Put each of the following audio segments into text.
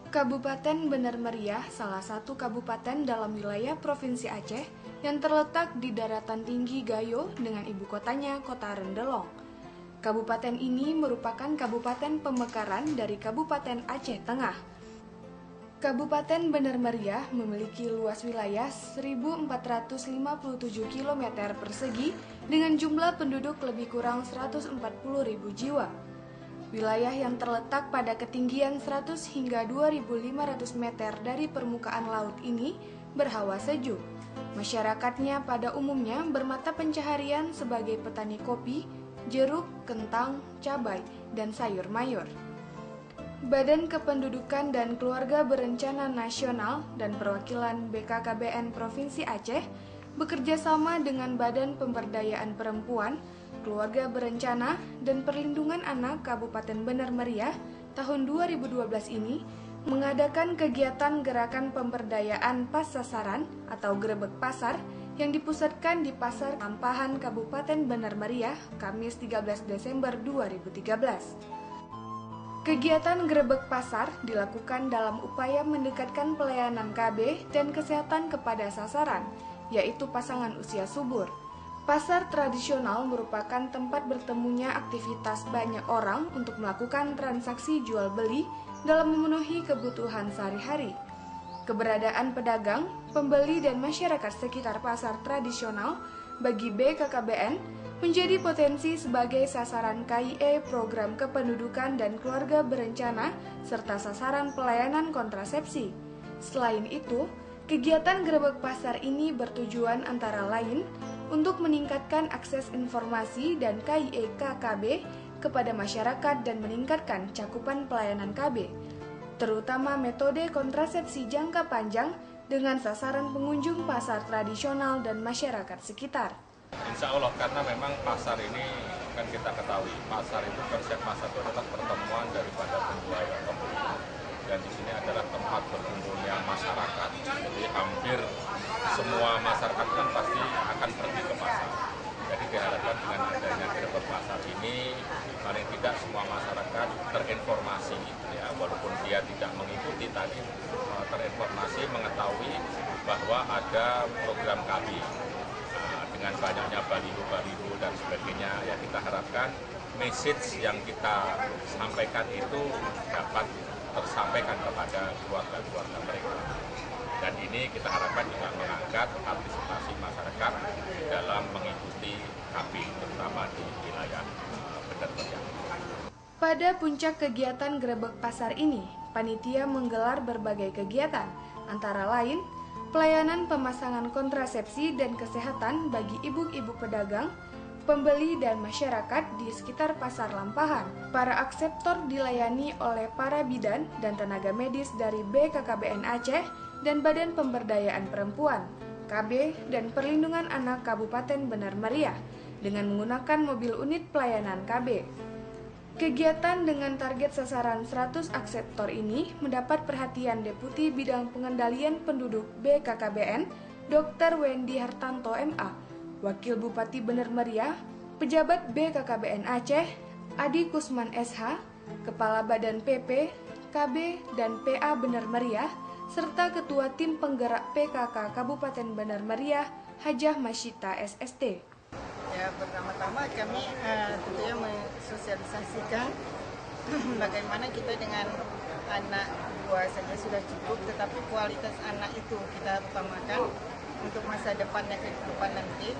Kabupaten Bener Meriah salah satu kabupaten dalam wilayah Provinsi Aceh yang terletak di daratan tinggi Gayo dengan ibu kotanya Kota Rendelong. Kabupaten ini merupakan kabupaten pemekaran dari Kabupaten Aceh Tengah. Kabupaten Bener Meriah memiliki luas wilayah 1.457 km persegi dengan jumlah penduduk lebih kurang 140.000 jiwa. Wilayah yang terletak pada ketinggian 100 hingga 2.500 meter dari permukaan laut ini berhawa sejuk. Masyarakatnya pada umumnya bermata pencaharian sebagai petani kopi, jeruk, kentang, cabai, dan sayur mayur. Badan Kependudukan dan Keluarga Berencana Nasional dan Perwakilan BKKBN Provinsi Aceh bekerja sama dengan Badan Pemberdayaan Perempuan, Keluarga Berencana, dan Perlindungan Anak Kabupaten Bener Meriah tahun 2012 ini mengadakan kegiatan Gerakan Pemberdayaan Pas Sasaran atau Grebek Pasar yang dipusatkan di Pasar Lampahan Kabupaten Bener Meriah, Kamis 13 Desember 2013. Kegiatan Grebek Pasar dilakukan dalam upaya mendekatkan pelayanan KB dan kesehatan kepada sasaran, yaitu pasangan usia subur. Pasar tradisional merupakan tempat bertemunya aktivitas banyak orang untuk melakukan transaksi jual-beli dalam memenuhi kebutuhan sehari-hari. Keberadaan pedagang, pembeli, dan masyarakat sekitar pasar tradisional bagi BKKBN menjadi potensi sebagai sasaran KIE Program Kependudukan dan Keluarga Berencana serta sasaran pelayanan kontrasepsi. Selain itu, kegiatan Grebek Pasar ini bertujuan antara lain untuk meningkatkan akses informasi dan KIE KKB kepada masyarakat dan meningkatkan cakupan pelayanan KB, terutama metode kontrasepsi jangka panjang dengan sasaran pengunjung pasar tradisional dan masyarakat sekitar. Insya Allah, karena memang pasar ini kan kita ketahui, pasar itu konsep pasar itu adalah pertemuan daripada penjual dan pembeli. Dan di sini adalah tempat berkumpulnya masyarakat. Jadi hampir semua masyarakat kan pasti akan pergi ke pasar. Jadi diharapkan dengan adanya Grebek Pasar ini paling tidak semua masyarakat terinformasi, ya, walaupun dia tidak mengikuti tadi, terinformasi mengetahui bahwa ada program KB. Dengan banyaknya baliho-baliho dan sebagainya, ya kita harapkan message yang kita sampaikan itu dapat tersampaikan kepada keluarga-keluarga mereka. Dan ini kita harapkan juga mengangkat partisipasi masyarakat dalam mengikuti KB, terutama di wilayah Bener Meriah. Pada puncak kegiatan Grebek Pasar ini, panitia menggelar berbagai kegiatan, antara lain pelayanan pemasangan kontrasepsi dan kesehatan bagi ibu-ibu pedagang, pembeli, dan masyarakat di sekitar Pasar Lampahan. Para akseptor dilayani oleh para bidan dan tenaga medis dari BKKBN Aceh dan Badan Pemberdayaan Perempuan, KB, dan Perlindungan Anak Kabupaten Bener Meriah dengan menggunakan mobil unit pelayanan KB. Kegiatan dengan target sasaran 100 akseptor ini mendapat perhatian Deputi Bidang Pengendalian Penduduk BKKBN, Dr. Wendy Hartanto MA, Wakil Bupati Bener Meriah, pejabat BKKBN Aceh, Adi Kusman SH, Kepala Badan PP, KB, dan PA Bener Meriah, serta Ketua Tim Penggerak PKK Kabupaten Bener Meriah, Hajah Masyita SST. Ya, pertama-tama kami tentunya mensosialisasikan bagaimana kita dengan anak dua saja sudah cukup, tetapi kualitas anak itu kita utamakan untuk masa depannya ke depan nanti.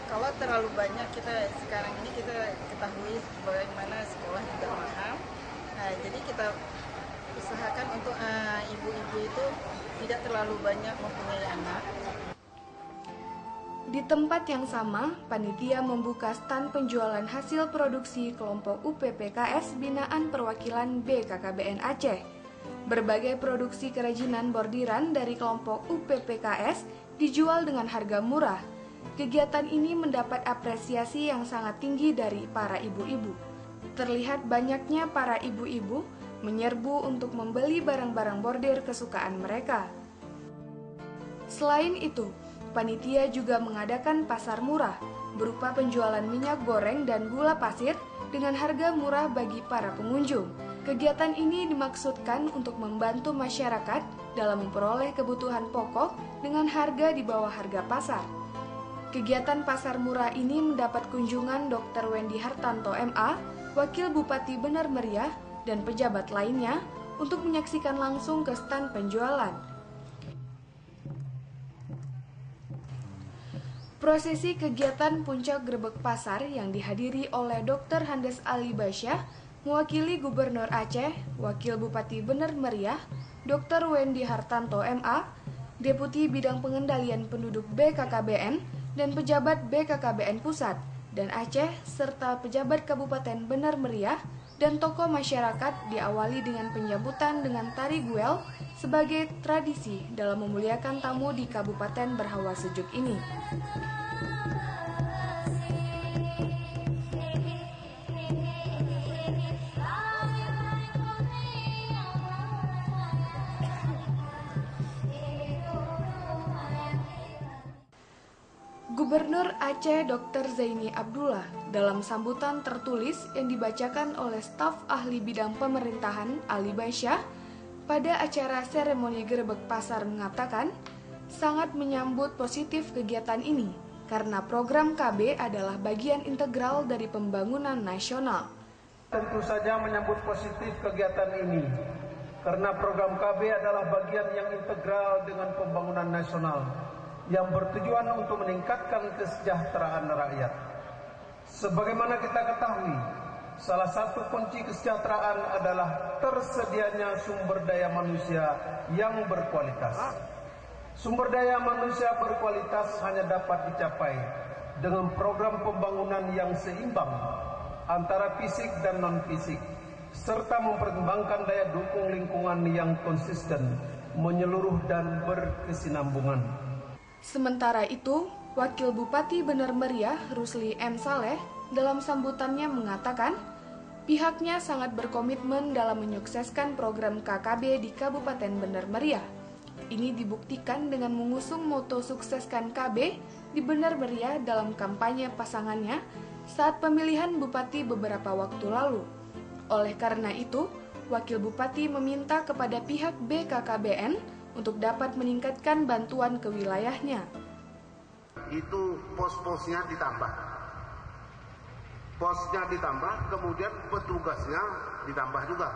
Kalau terlalu banyak kita sekarang ini kita ketahui bagaimana sekolah juga mahal. Jadi kita usahakan untuk ibu-ibu itu tidak terlalu banyak mempunyai anak. Di tempat yang sama, panitia membuka stand penjualan hasil produksi kelompok UPPKS binaan perwakilan BKKBN Aceh. Berbagai produksi kerajinan bordiran dari kelompok UPPKS dijual dengan harga murah. Kegiatan ini mendapat apresiasi yang sangat tinggi dari para ibu-ibu. Terlihat banyaknya para ibu-ibu menyerbu untuk membeli barang-barang bordir kesukaan mereka. Selain itu, panitia juga mengadakan pasar murah berupa penjualan minyak goreng dan gula pasir dengan harga murah bagi para pengunjung. Kegiatan ini dimaksudkan untuk membantu masyarakat dalam memperoleh kebutuhan pokok dengan harga di bawah harga pasar. Kegiatan pasar murah ini mendapat kunjungan Dr. Wendy Hartanto MA, Wakil Bupati Benar Meriah, dan pejabat lainnya untuk menyaksikan langsung ke stan penjualan. Prosesi kegiatan Puncak Grebek Pasar yang dihadiri oleh Dr. Handes Ali Basyah, mewakili Gubernur Aceh, Wakil Bupati Benar Meriah, Dr. Wendy Hartanto MA, Deputi Bidang Pengendalian Penduduk BKKBN, dan pejabat BKKBN Pusat dan Aceh, serta pejabat Kabupaten Benar Meriah, dan tokoh masyarakat diawali dengan penyambutan dengan tari guel sebagai tradisi dalam memuliakan tamu di Kabupaten berhawa sejuk ini. Gubernur Aceh Dr. Zaini Abdullah dalam sambutan tertulis yang dibacakan oleh staf ahli bidang pemerintahan Ali Basyah pada acara seremoni Grebek Pasar mengatakan sangat menyambut positif kegiatan ini karena program KB adalah bagian integral dari pembangunan nasional. Tentu saja menyambut positif kegiatan ini karena program KB adalah bagian yang integral dengan pembangunan nasional yang bertujuan untuk meningkatkan kesejahteraan rakyat. Sebagaimana kita ketahui, salah satu kunci kesejahteraan adalah tersedianya sumber daya manusia yang berkualitas. Sumber daya manusia berkualitas hanya dapat dicapai dengan program pembangunan yang seimbang antara fisik dan non-fisik, serta memperkembangkan daya dukung lingkungan yang konsisten, menyeluruh dan berkesinambungan. Sementara itu, Wakil Bupati Benar Meriah Rusli M. Saleh dalam sambutannya mengatakan pihaknya sangat berkomitmen dalam menyukseskan program KKB di Kabupaten Benar Meriah. Ini dibuktikan dengan mengusung moto sukseskan KB di Benar Meriah dalam kampanye pasangannya saat pemilihan bupati beberapa waktu lalu. Oleh karena itu, Wakil Bupati meminta kepada pihak BKKBN untuk dapat meningkatkan bantuan ke wilayahnya. Itu pos-posnya ditambah. Posnya ditambah, kemudian petugasnya ditambah juga.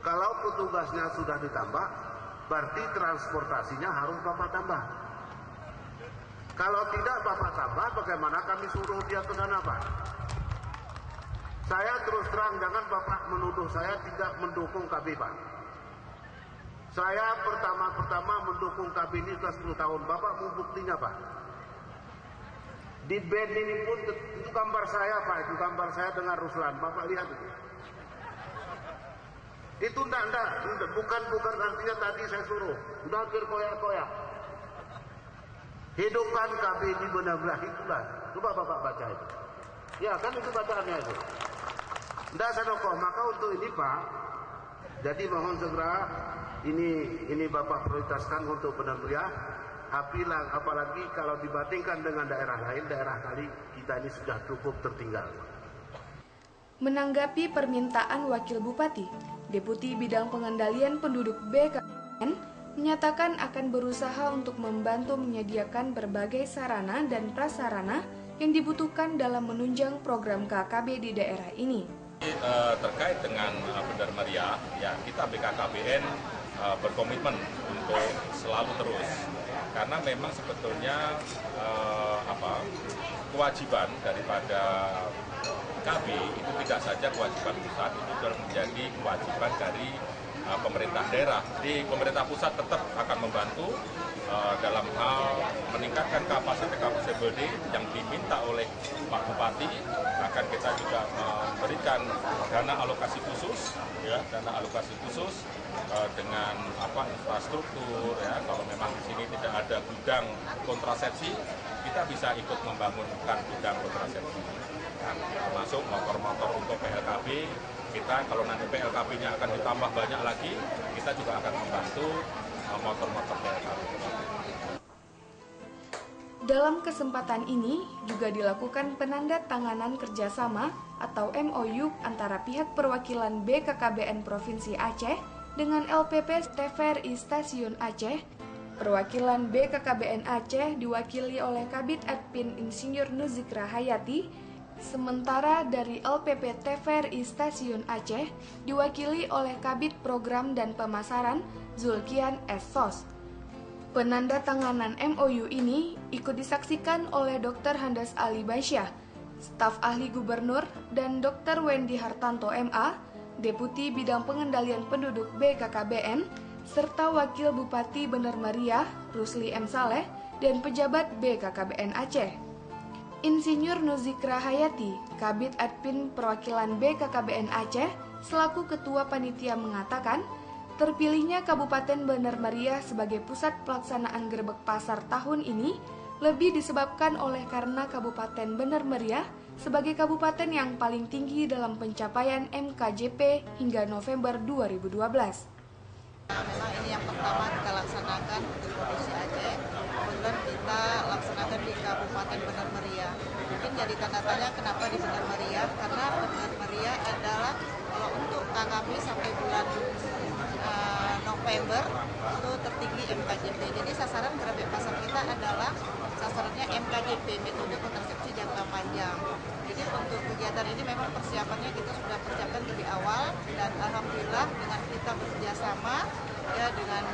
Kalau petugasnya sudah ditambah, berarti transportasinya harus Bapak tambah. Kalau tidak Bapak tambah, bagaimana kami suruh dia ke sana, Pak? Saya terus terang, jangan Bapak menuduh saya tidak mendukung KB, Pak. Saya pertama mendukung KB ini sudah 10 tahun. Bapak mau buktinya, Pak? Di band ini pun itu gambar saya, Pak. Itu gambar saya dengan Ruslan. Bapak lihat itu. Itu enggak. Bukan artinya tadi saya suruh. Udah hampir koyak-koyak. Hidupkan KB di benar-benar itulah. Coba Bapak baca itu. Ya kan itu bacaannya itu. Enggak saya dukung. Maka untuk ini, Pak, jadi mohon segera ini Bapak prioritaskan untuk Benar Meriah. Apalagi kalau dibandingkan dengan daerah lain, daerah kali kita ini sudah cukup tertinggal. Menanggapi permintaan Wakil Bupati, Deputi Bidang Pengendalian Penduduk BKKBN menyatakan akan berusaha untuk membantu menyediakan berbagai sarana dan prasarana yang dibutuhkan dalam menunjang program KKB di daerah ini. Terkait dengan Benar Meriah, ya kita BKKBN berkomitmen untuk selalu terus, karena memang sebetulnya kewajiban daripada KB itu tidak saja kewajiban pusat, itu juga menjadi kewajiban dari pemerintah daerah. Di pemerintah pusat tetap akan membantu dalam hal meningkatkan kapasitas building yang diminta oleh Pak Bupati. Akan kita juga memberikan dana alokasi khusus, ya, dana alokasi khusus dengan infrastruktur, ya. Kalau memang di sini tidak ada gudang kontrasepsi, kita bisa ikut membangunkan gudang kontrasepsi. Nah, termasuk motor-motor untuk PLKB. Kita kalau nanti PLKB-nya akan ditambah banyak lagi, kita juga akan membantu motor-motor PLKB. Dalam kesempatan ini juga dilakukan penandatanganan kerjasama atau MOU antara pihak perwakilan BKKBN Provinsi Aceh dengan LPP TVRI Stasiun Aceh. Perwakilan BKKBN Aceh diwakili oleh Kabid Adpin Insinyur Nuzikra Hayati, sementara dari LPP TVRI Stasiun Aceh diwakili oleh Kabid Program dan Pemasaran Zulkian S. Sos. Penandatanganan MOU ini ikut disaksikan oleh Dr. Handas Ali Baisyah, staf ahli gubernur, dan Dr. Wendy Hartanto MA, Deputi Bidang Pengendalian Penduduk BKKBN, serta Wakil Bupati Bener Meriah, Rusli M. Saleh, dan pejabat BKKBN Aceh. Insinyur Nuzikra Hayati, Kabid Adpin Perwakilan BKKBN Aceh, selaku Ketua Panitia mengatakan, terpilihnya Kabupaten Bener Meriah sebagai pusat pelaksanaan Grebek Pasar tahun ini lebih disebabkan oleh karena Kabupaten Bener Meriah sebagai kabupaten yang paling tinggi dalam pencapaian MKJP hingga November 2012. Memang ini yang pertama kita laksanakan di Provinsi Aceh, kemudian kita laksanakan di Kabupaten Bener Meriah. Mungkin jadi tanda tanya kenapa di Bener Meriah, karena Bener Meriah adalah kalau untuk KKB sampai bulan November itu tertinggi MKJP. Jadi sasaran Grebek Pasar kita adalah sasarannya MKJP, metode kontrasepsi jangka panjang. Jadi untuk kegiatan ini memang persiapannya kita sudah persiapkan dari awal, dan alhamdulillah dengan kita bekerja sama ya dengan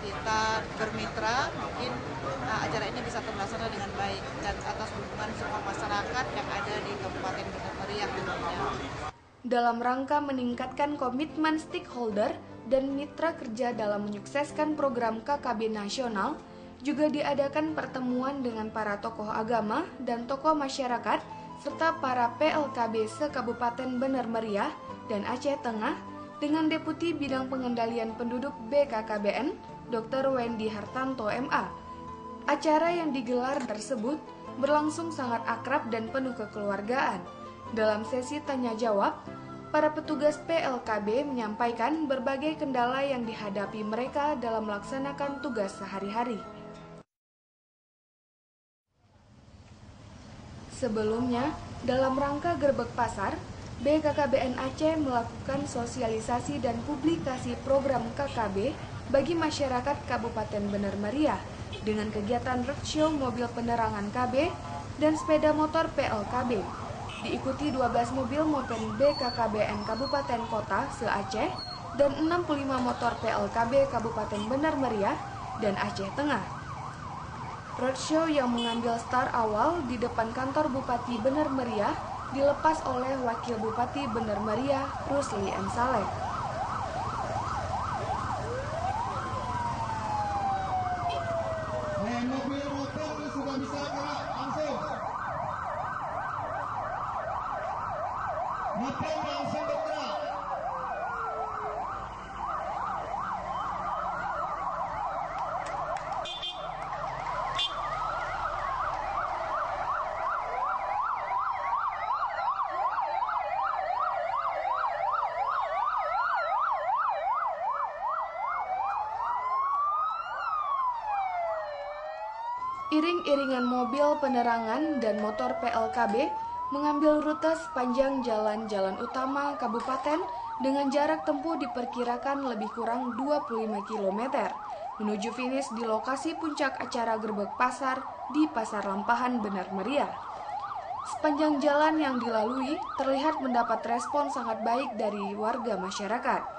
kita bermitra, mungkin acara ini bisa terlaksana dengan baik dan atas dukungan semua masyarakat yang ada di Kabupaten Bener Meriah tentunya. Dalam rangka meningkatkan komitmen stakeholder dan mitra kerja dalam menyukseskan program KKB nasional, juga diadakan pertemuan dengan para tokoh agama dan tokoh masyarakat, serta para PLKB se-Kabupaten Bener Meriah dan Aceh Tengah dengan Deputi Bidang Pengendalian Penduduk BKKBN, Dr. Wendy Hartanto MA. Acara yang digelar tersebut berlangsung sangat akrab dan penuh kekeluargaan. Dalam sesi tanya-jawab, para petugas PLKB menyampaikan berbagai kendala yang dihadapi mereka dalam melaksanakan tugas sehari-hari. Sebelumnya, dalam rangka Grebek Pasar, BKKBN Aceh melakukan sosialisasi dan publikasi program KKB bagi masyarakat Kabupaten Bener Meriah dengan kegiatan roadshow mobil penerangan KB dan sepeda motor PLKB. Diikuti 12 mobil mopen BKKBN Kabupaten Kota se-Aceh dan 65 motor PLKB Kabupaten Bener Meriah dan Aceh Tengah. Roadshow yang mengambil start awal di depan kantor Bupati Bener Meriah dilepas oleh Wakil Bupati Bener Meriah, Rusli M. Saleh. Mobil motor sudah bisa gerak langsung. Mobil langsung bergerak. Iring-iringan mobil penerangan dan motor PLKB mengambil rute sepanjang jalan-jalan utama kabupaten dengan jarak tempuh diperkirakan lebih kurang 25 km menuju finish di lokasi puncak acara Grebek Pasar di Pasar Lampahan Bener Meriah. Sepanjang jalan yang dilalui terlihat mendapat respon sangat baik dari warga masyarakat.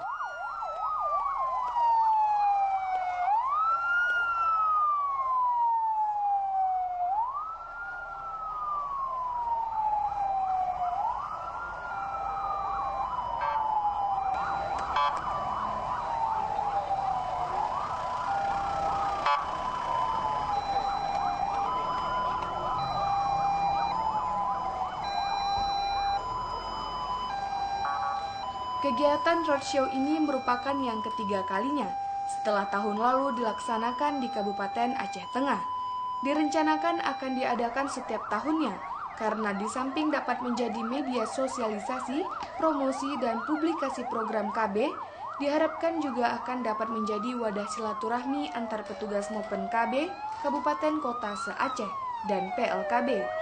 Kegiatan roadshow ini merupakan yang ketiga kalinya setelah tahun lalu dilaksanakan di Kabupaten Aceh Tengah. Direncanakan akan diadakan setiap tahunnya karena di samping dapat menjadi media sosialisasi, promosi, dan publikasi program KB, diharapkan juga akan dapat menjadi wadah silaturahmi antar petugas Mopen KB, Kabupaten Kota se-Aceh, dan PLKB